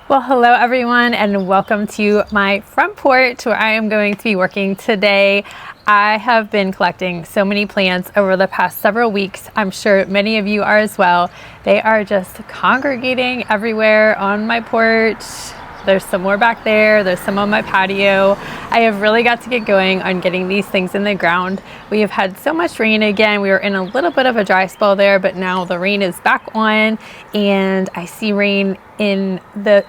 Well, hello everyone, and welcome to my front porch where I am going to be working today. I have been collecting so many plants over the past several weeks. I'm sure many of you are as well. They are just congregating everywhere on my porch. There's some more back there. There's some on my patio. I have really got to get going on getting these things in the ground. We have had so much rain again. We were in a little bit of a dry spell there, but now the rain is back on, and I see rain in the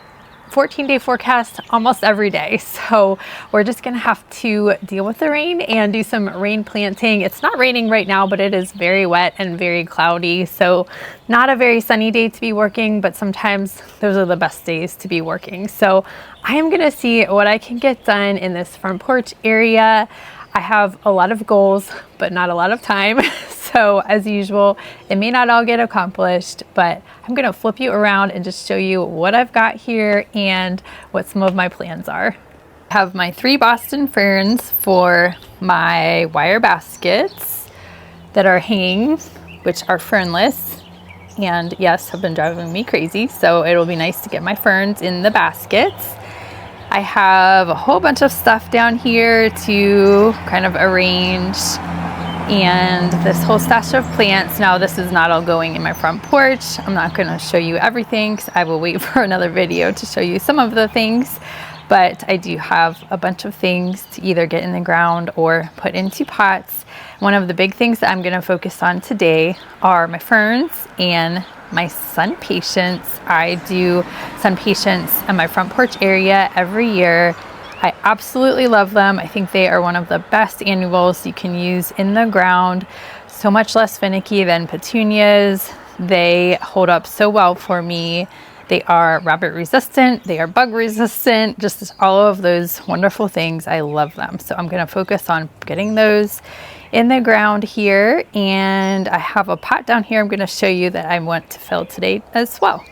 14-day forecast almost every day. So we're just gonna have to deal with the rain and do some rain planting. It's not raining right now, but it is very wet and very cloudy. So not a very sunny day to be working, but sometimes those are the best days to be working. So I am gonna see what I can get done in this front porch area. I have a lot of goals, but not a lot of time. So as usual, it may not all get accomplished, but I'm gonna flip you around and just show you what I've got here and what some of my plans are. I have my 3 Boston ferns for my wire baskets that are hanging, which are fernless, and yes, have been driving me crazy. So it'll be nice to get my ferns in the baskets. I have a whole bunch of stuff down here to kind of arrange, and this whole stash of plants. Now this is not all going in my front porch. I'm not going to show you everything because I will wait for another video to show you some of the things, but I do have a bunch of things to either get in the ground or put into pots. One of the big things that I'm going to focus on today are my ferns and my Sunpatiens. I do Sunpatiens in my front porch area every year. I absolutely love them. I think they are one of the best annuals you can use in the ground. So much less finicky than petunias. They hold up so well for me. They are rabbit resistant, they are bug resistant, just all of those wonderful things. I love them. So I'm gonna focus on getting those in the ground here. And I have a pot down here I'm gonna show you that I want to fill today as well.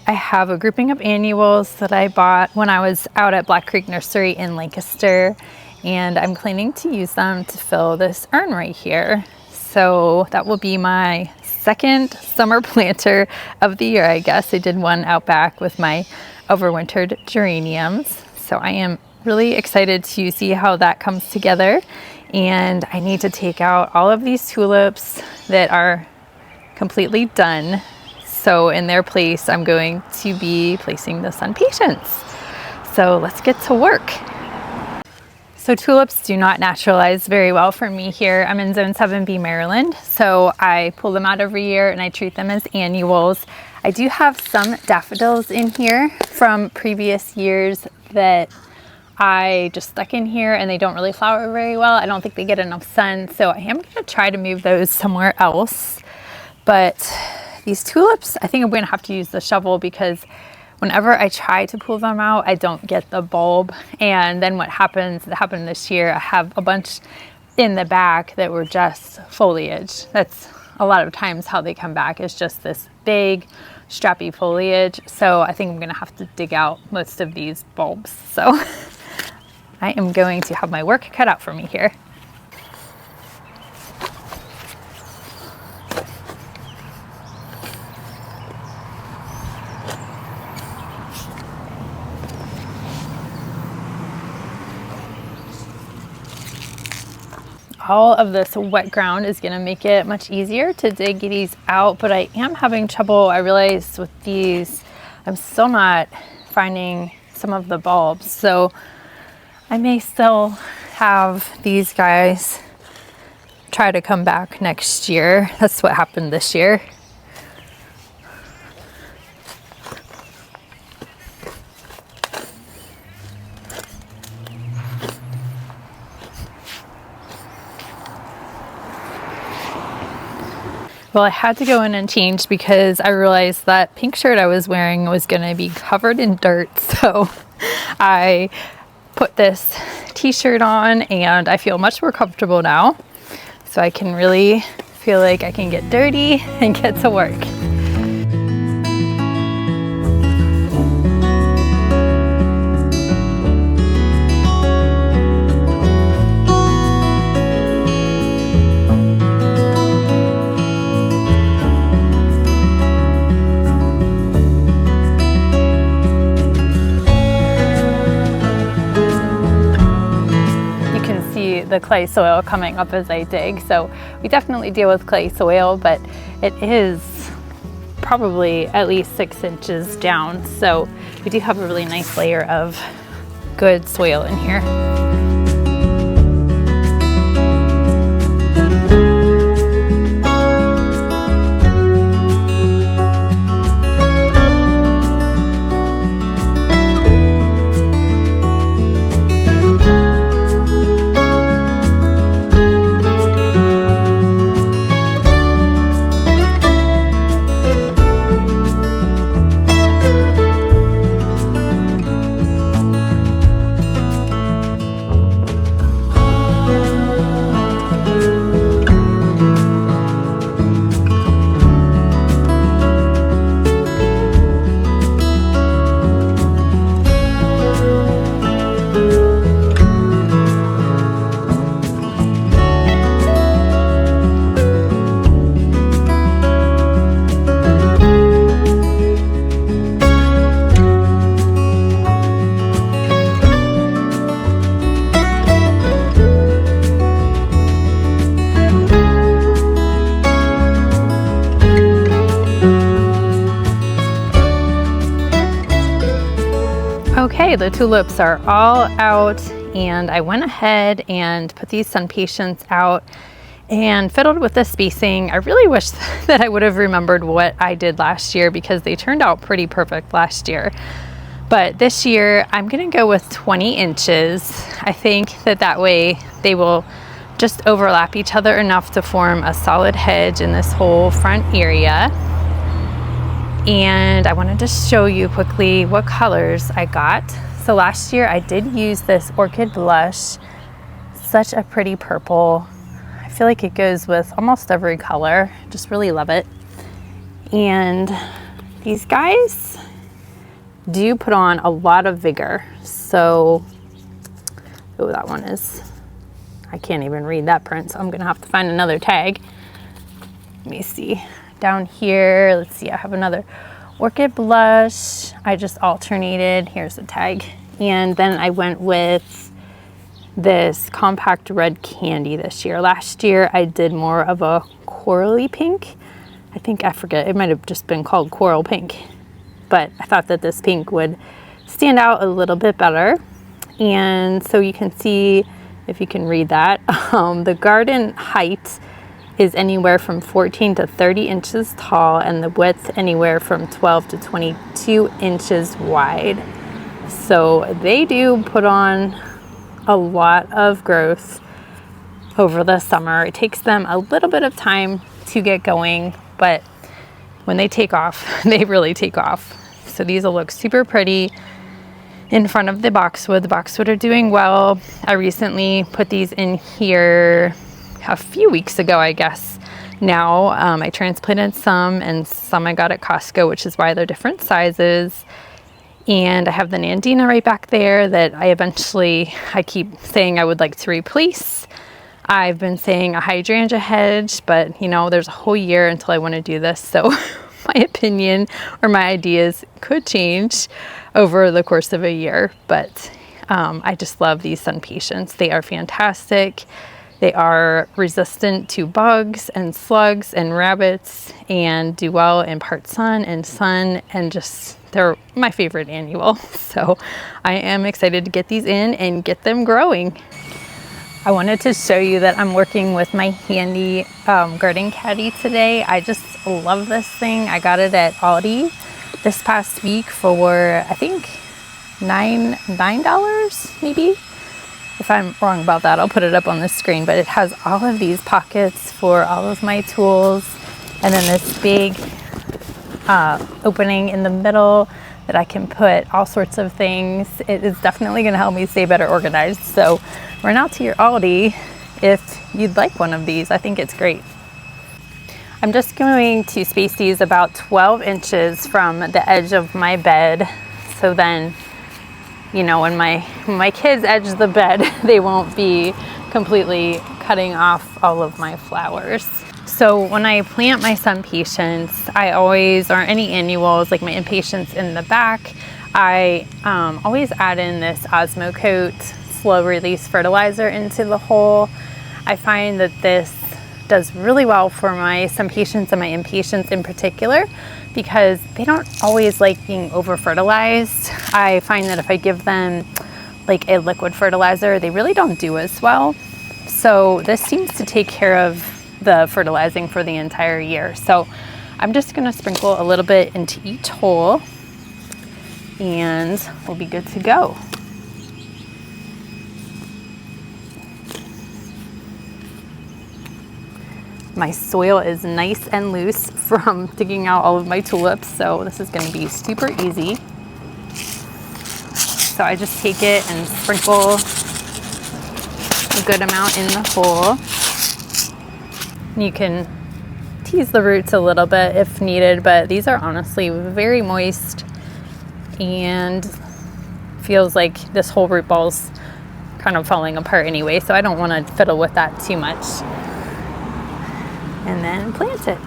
I have a grouping of annuals that I bought when I was out at Black Creek Nursery in Lancaster, and I'm planning to use them to fill this urn right here. So that will be my second summer planter of the year, I guess. I did one out back with my overwintered geraniums. So I am really excited to see how that comes together. And I need to take out all of these tulips that are completely done. So in their place, I'm going to be placing the Sunpatiens. So let's get to work. So tulips do not naturalize very well for me here. I'm in Zone 7B, Maryland. So I pull them out every year and I treat them as annuals. I do have some daffodils in here from previous years that I just stuck in here, and they don't really flower very well. I don't think they get enough sun. So I am gonna try to move those somewhere else. But these tulips, I think I'm going to have to use the shovel because whenever I try to pull them out, I don't get the bulb. And then what happens, that happened this year, I have a bunch in the back that were just foliage. That's a lot of times how they come back, is just this big strappy foliage. So I think I'm going to have to dig out most of these bulbs. So I am going to have my work cut out for me here. All of this wet ground is going to make it much easier to dig these out, but I am having trouble. I realized with these, I'm still not finding some of the bulbs. So I may still have these guys try to come back next year. That's what happened this year. Well, I had to go in and change because I realized that pink shirt I was wearing was going to be covered in dirt. So I put this t-shirt on and I feel much more comfortable now. So I can really feel like I can get dirty and get to work. the clay soil coming up as I dig. So we definitely deal with clay soil, but it is probably at least 6 inches down. So we do have a really nice layer of good soil in here. Okay, the tulips are all out, and I went ahead and put these Sunpatiens out and fiddled with the spacing. I really wish that I would have remembered what I did last year, because they turned out pretty perfect last year. But this year I'm gonna go with 20 inches. I think that way they will just overlap each other enough to form a solid hedge in this whole front area. And I wanted to show you quickly what colors I got. So last year I did use this orchid blush, such a pretty purple. I feel like it goes with almost every color, just really love it. And these guys do put on a lot of vigor. So, oh, that one is, I can't even read that print, so I'm gonna have to find another tag. Let me see. Down here, let's see, I have another orchid blush. I just alternated, here's the tag. And then I went with this compact red candy this year. Last year I did more of a corally pink. I forget, it might have just been called coral pink. But I thought that this pink would stand out a little bit better. And so you can see, if you can read that, the garden height is anywhere from 14 to 30 inches tall, and the width anywhere from 12 to 22 inches wide. So they do put on a lot of growth over the summer. It takes them a little bit of time to get going, but when they take off, they really take off. So these will look super pretty in front of the boxwood. The boxwood are doing well. I recently put these in here a few weeks ago, I guess. Now I transplanted some, and some I got at Costco, which is why they're different sizes. And I have the Nandina right back there that I keep saying I would like to replace. I've been saying a hydrangea hedge, but you know, there's a whole year until I want to do this. So my opinion or my ideas could change over the course of a year. But I just love these Sunpatiens. They are fantastic. They are resistant to bugs and slugs and rabbits, and do well in part sun, and just, they're my favorite annual. So I am excited to get these in and get them growing. I wanted to show you that I'm working with my handy garden caddy today. I just love this thing. I got it at Aldi this past week for, I think, $9 maybe. If I'm wrong about that, I'll put it up on the screen, but it has all of these pockets for all of my tools, and then this big opening in the middle that I can put all sorts of things. It is definitely going to help me stay better organized. So run out to your Aldi if you'd like one of these. I think it's great. I'm just going to space these about 12 inches from the edge of my bed, so then, you know, when my kids edge the bed, they won't be completely cutting off all of my flowers. So when I plant my Sunpatiens, I always, or any annuals, like my impatiens in the back, I always add in this Osmocote slow release fertilizer into the hole. I find that this does really well for my Sunpatiens and my impatiens in particular, because they don't always like being over fertilized. I find that if I give them like a liquid fertilizer, they really don't do as well. So this seems to take care of the fertilizing for the entire year. So I'm just gonna sprinkle a little bit into each hole and we'll be good to go. My soil is nice and loose from digging out all of my tulips, so this is gonna be super easy. So I just take it and sprinkle a good amount in the hole. You can tease the roots a little bit if needed, but these are honestly very moist and feels like this whole root ball's kind of falling apart anyway, so I don't want to fiddle with that too much. And then plant it.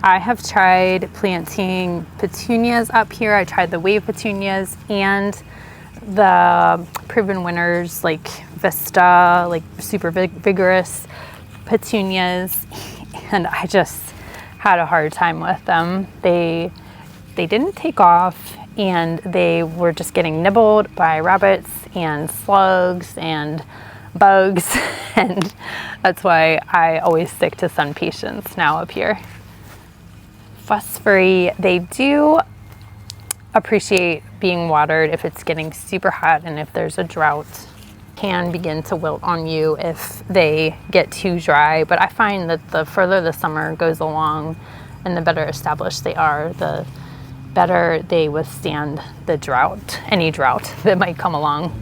I have tried planting petunias up here. I tried the wave petunias and the proven winners like Vista, like super vigorous petunias, and I just had a hard time with them. They didn't take off, and they were just getting nibbled by rabbits and slugs and bugs, and that's why I always stick to Sunpatiens now up here. Fuss-free, they do appreciate being watered if it's getting super hot, and if there's a drought, can begin to wilt on you if they get too dry. But I find that the further the summer goes along and the better established they are, the better they withstand the drought, any drought that might come along.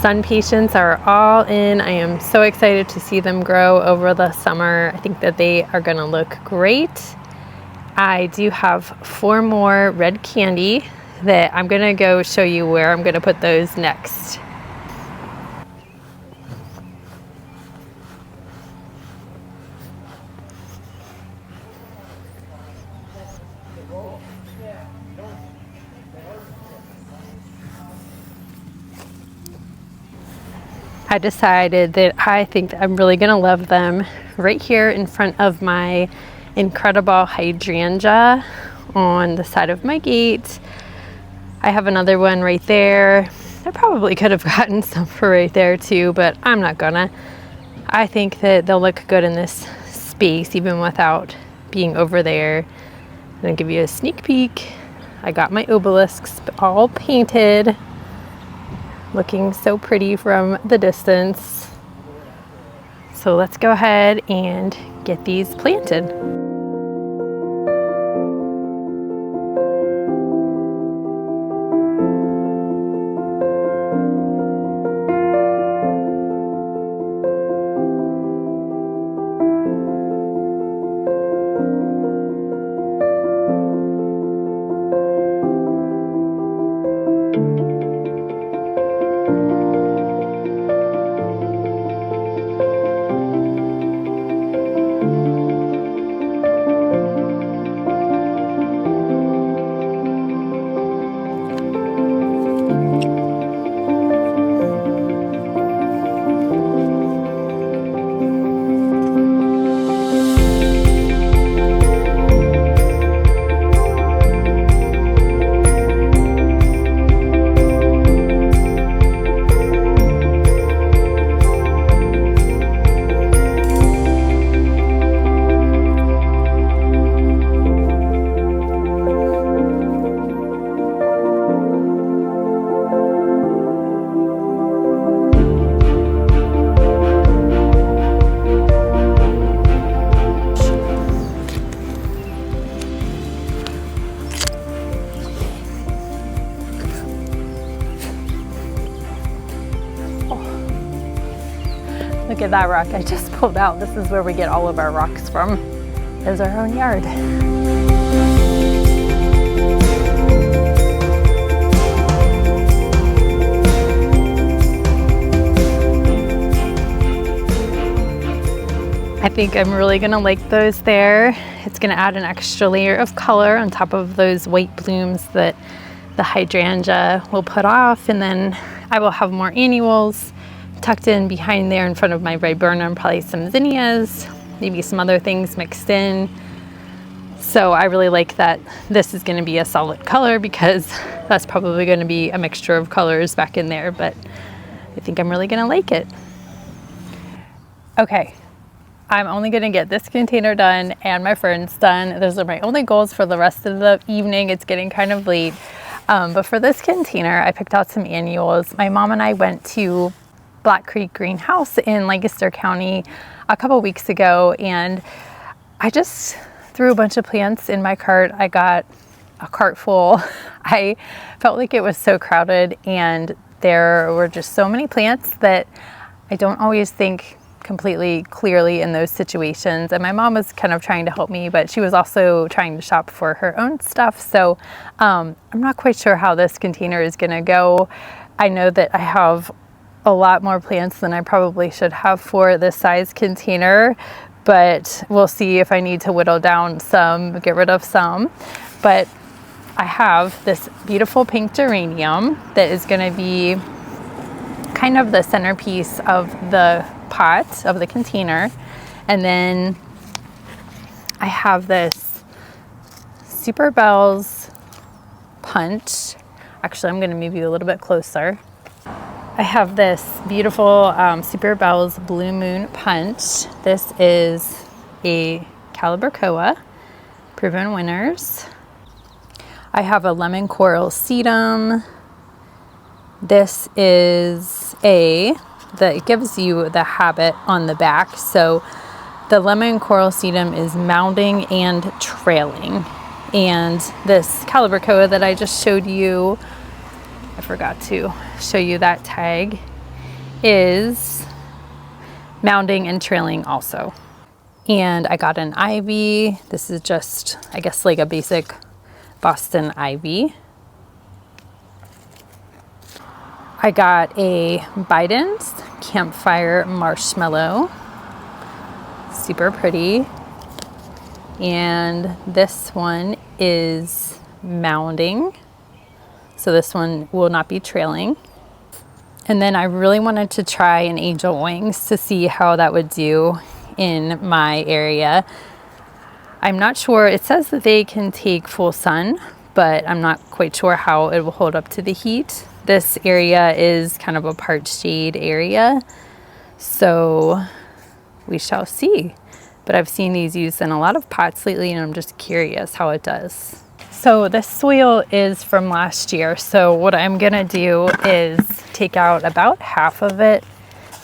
Sunpatiens are all in. I am so excited to see them grow over the summer. I think that they are gonna look great. I do have 4 more red candy that I'm gonna go show you where I'm gonna put those next. I decided that I think that I'm really gonna love them right here in front of my incredible hydrangea on the side of my gate. I have another one right there. I probably could have gotten some for right there too, but I'm not gonna. I think that they'll look good in this space even without being over there. I'm gonna give you a sneak peek. I got my obelisks all painted, looking so pretty from the distance. So let's go ahead and get these planted. Look at that rock I just pulled out. This is where we get all of our rocks from. There's our own yard. I think I'm really gonna like those there. It's gonna add an extra layer of color on top of those white blooms that the hydrangea will put off, and then I will have more annuals tucked in behind there in front of my viburnum, probably some zinnias, maybe some other things mixed in. So I really like that this is gonna be a solid color, because that's probably gonna be a mixture of colors back in there, but I think I'm really gonna like it. Okay, I'm only gonna get this container done and my ferns done. Those are my only goals for the rest of the evening. It's getting kind of late. But for this container, I picked out some annuals. My mom and I went to Black Creek Greenhouse in Lancaster County a couple weeks ago, and I just threw a bunch of plants in my cart. I got a cart full. I felt like it was so crowded, and there were just so many plants that I don't always think completely clearly in those situations. And my mom was kind of trying to help me, but she was also trying to shop for her own stuff. So I'm not quite sure how this container is gonna go. I know that I have a lot more plants than I probably should have for this size container, but we'll see if I need to whittle down some, get rid of some. But I have this beautiful pink geranium that is going to be kind of the centerpiece of the pot, of the container. And then I have this Super Bells punch. Actually, I'm going to move you a little bit closer. I have this beautiful Super Bells Blue Moon punch. This is a Calibrachoa, proven winners. I have a lemon coral sedum. This is that gives you the habit on the back. So the lemon coral sedum is mounding and trailing. And this Calibrachoa that I just showed you, I forgot to show you that tag, is mounding and trailing also. And I got an ivy. This is just, I guess, like a basic Boston ivy. I got a Biden's Campfire Marshmallow. Super pretty. And this one is mounding. So this one will not be trailing. And then I really wanted to try an angel wings to see how that would do in my area. I'm not sure. It says that they can take full sun, but I'm not quite sure how it will hold up to the heat. This area is kind of a part shade area, so we shall see. But I've seen these used in a lot of pots lately, and I'm just curious how it does. So this soil is from last year, so what I'm gonna do is take out about half of it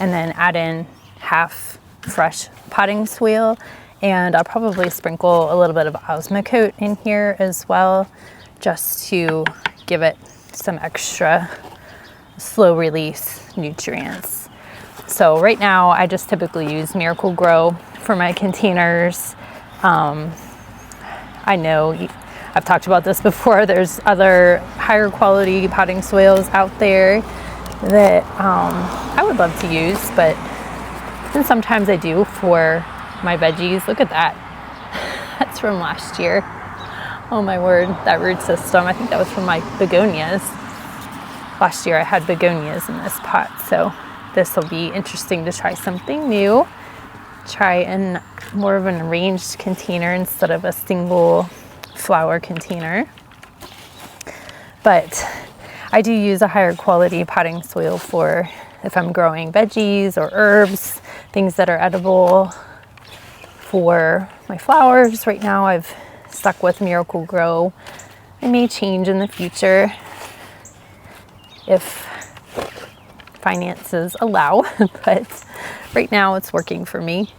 and then add in half fresh potting soil, and I'll probably sprinkle a little bit of Osmocote in here as well, just to give it some extra slow release nutrients. So right now I just typically use Miracle-Gro for my containers. I know I've talked about this before, there's other higher quality potting soils out there that I would love to use, but then sometimes I do for my veggies. Look at that. That's from last year. Oh my word, that root system. I think that was from my begonias. Last year I had begonias in this pot, so this will be interesting to try something new. Try in more of an arranged container instead of a single flower container. But I do use a higher quality potting soil for if I'm growing veggies or herbs, things that are edible. For my flowers, right now I've stuck with Miracle-Gro. I may change in the future if finances allow, but right now it's working for me.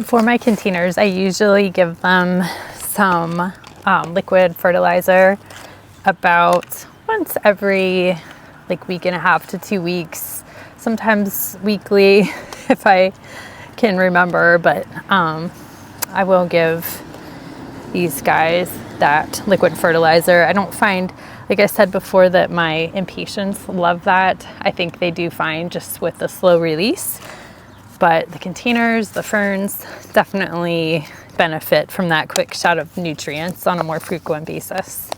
For my containers, I usually give them some liquid fertilizer about once every week and a half to 2 weeks, sometimes weekly if I can remember, but I will give these guys that liquid fertilizer. I don't find, like I said before, that my impatiens love that. I think they do fine just with the slow release. But the containers, the ferns, definitely benefit from that quick shot of nutrients on a more frequent basis.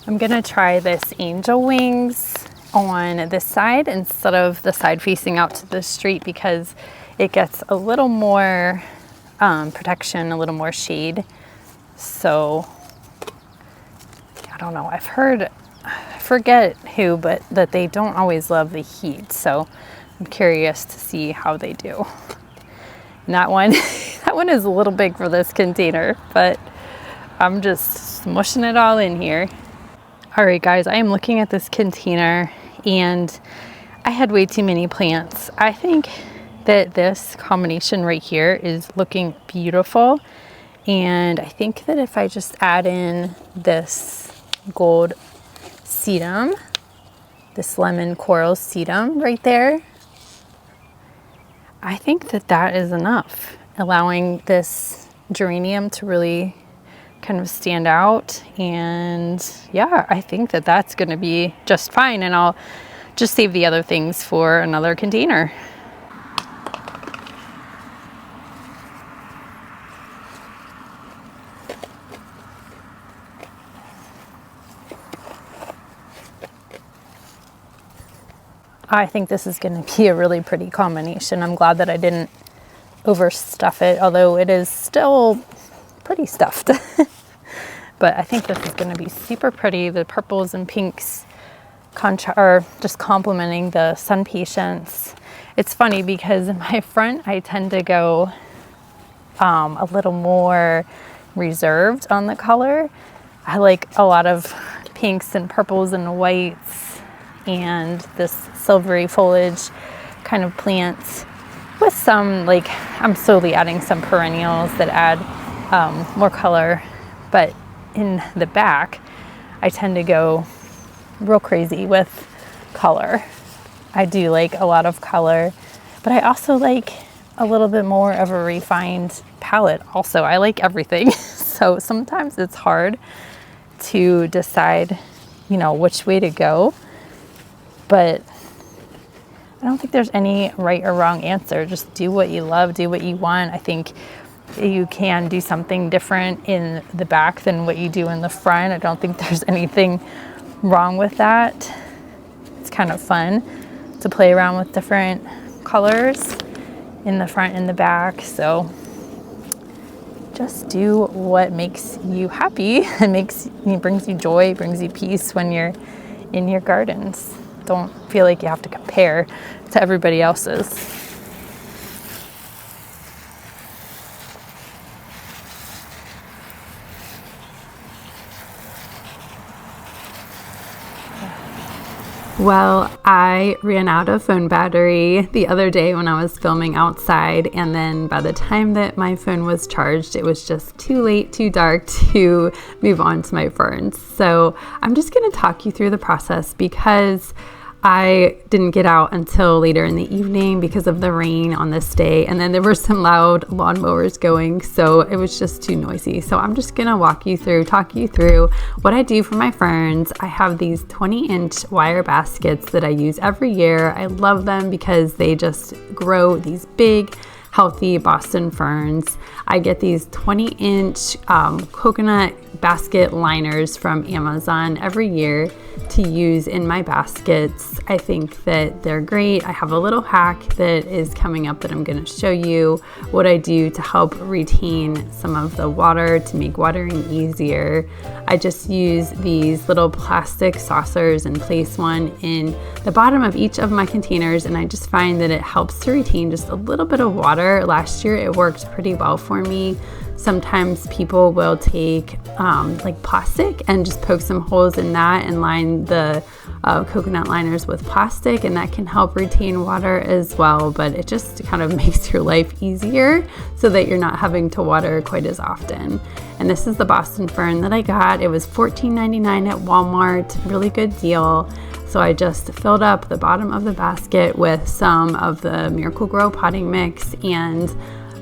I'm gonna try this angel wings on this side instead of the side facing out to the street because it gets a little more protection, a little more shade. So I don't know, I've heard, I forget who, but that they don't always love the heat. So I'm curious to see how they do. And that one, that one is a little big for this container, but I'm just smushing it all in here. All right, guys, I am looking at this container and I had way too many plants. I think that this combination right here is looking beautiful. And I think that if I just add in this gold sedum, this lemon coral sedum right there, I think that that is enough, allowing this geranium to really kind of stand out. And yeah, I think that that's going to be just fine. And I'll just save the other things for another container. I think this is going to be a really pretty combination. I'm glad that I didn't overstuff it, although it is still pretty stuffed. But I think this is going to be super pretty. The purples and pinks are just complementing the Sunpatiens. It's funny because in my front, I tend to go a little more reserved on the color. I like a lot of pinks and purples and whites and this silvery foliage kind of plants with some, I'm slowly adding some perennials that add more color. But in the back, I tend to go real crazy with color. I do like a lot of color, but I also like a little bit more of a refined palette. Also, I like everything. So sometimes it's hard to decide, you know, which way to go, but I don't think there's any right or wrong answer. Just do what you love, do what you want. I think you can do something different in the back than what you do in the front. I don't think there's anything wrong with that. It's kind of fun to play around with different colors in the front and the back. So just do what makes you happy and brings you joy, brings you peace when you're in your gardens. Don't feel like you have to compare to everybody else's. Well, I ran out of phone battery the other day when I was filming outside, and then by the time that my phone was charged, it was just too late, too dark to move on to my ferns. So I'm just going to talk you through the process because I didn't get out until later in the evening because of the rain on this day, and then there were some loud lawnmowers going, so it was just too noisy. So I'm just gonna talk you through what I do for my ferns. I have these 20-inch wire baskets that I use every year. I love them because they just grow these big, healthy Boston ferns. I get these 20-inch coconut basket liners from Amazon every year to use in my baskets. I think that they're great. I have a little hack that is coming up that I'm going to show you what I do to help retain some of the water to make watering easier. I just use these little plastic saucers and place one in the bottom of each of my containers, and I just find that it helps to retain just a little bit of water. Last year it worked pretty well for me. Sometimes people will take like plastic and just poke some holes in that and line the coconut liners with plastic, and that can help retain water as well, but it just kind of makes your life easier so that you're not having to water quite as often. And this is the Boston fern that I got. It was $14.99 at Walmart, really good deal. So I just filled up the bottom of the basket with some of the Miracle-Gro potting mix and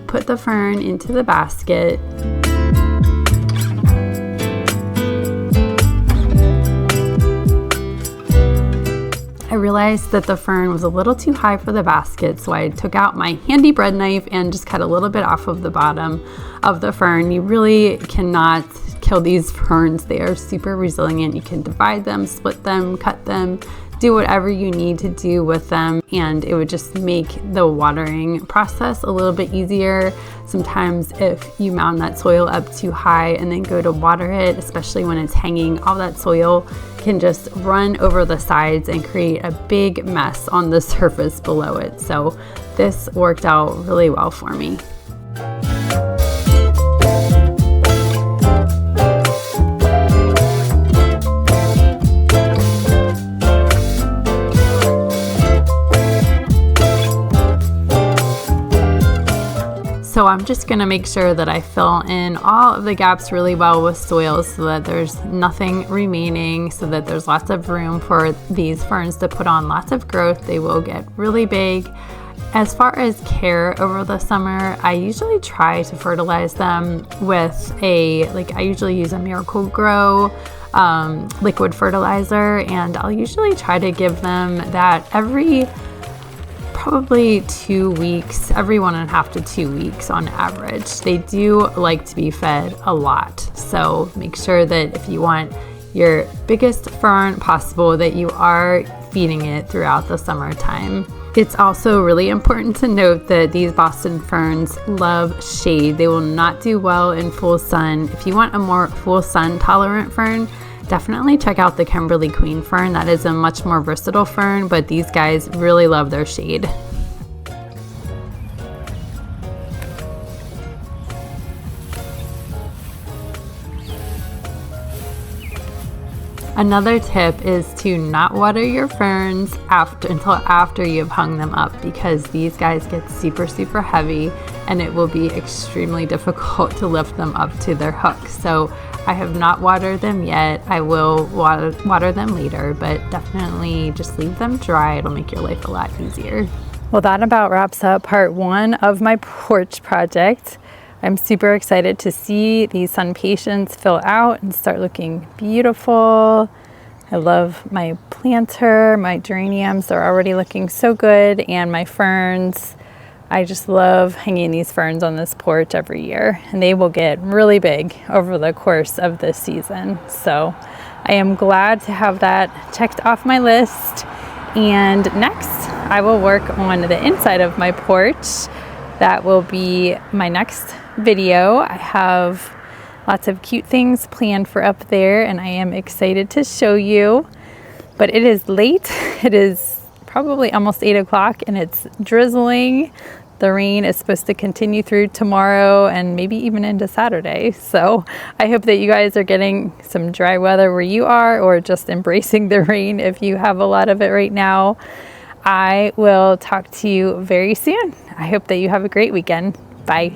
put the fern into the basket. I realized that the fern was a little too high for the basket, so I took out my handy bread knife and just cut a little bit off of the bottom of the fern. You really cannot kill these ferns. They are super resilient. You can divide them, split them, cut them, do whatever you need to do with them, and it would just make the watering process a little bit easier. Sometimes if you mound that soil up too high and then go to water it, especially when it's hanging, all that soil can just run over the sides and create a big mess on the surface below it. So this worked out really well for me. So I'm just going to make sure that I fill in all of the gaps really well with soil so that there's nothing remaining, so that there's lots of room for these ferns to put on lots of growth. They will get really big. As far as care over the summer, I usually try to fertilize them with I usually use a Miracle-Gro liquid fertilizer, and I'll usually try to give them that every probably 2 weeks, every 1.5 to 2 weeks on average. They do like to be fed a lot. So make sure that if you want your biggest fern possible, that you are feeding it throughout the summertime. It's also really important to note that these Boston ferns love shade. They will not do well in full sun. If you want a more full sun tolerant fern, definitely check out the Kimberly Queen fern. That is a much more versatile fern, but these guys really love their shade. Another tip is to not water your ferns until after you've hung them up, because these guys get super, super heavy and it will be extremely difficult to lift them up to their hook. So I have not watered them yet. I will water them later, but definitely just leave them dry. It'll make your life a lot easier. Well, that about wraps up part 1 of my porch project. I'm super excited to see these Sunpatiens fill out and start looking beautiful. I love my planter, my geraniums are already looking so good, and my ferns. I just love hanging these ferns on this porch every year, and they will get really big over the course of this season. So I am glad to have that checked off my list. And next, I will work on the inside of my porch. That will be my next video. I have lots of cute things planned for up there, and I am excited to show you. But it is late. It is probably almost 8 o'clock, and it's drizzling. The rain is supposed to continue through tomorrow and maybe even into Saturday. So I hope that you guys are getting some dry weather where you are, or just embracing the rain if you have a lot of it right now. I will talk to you very soon. I hope that you have a great weekend. Bye.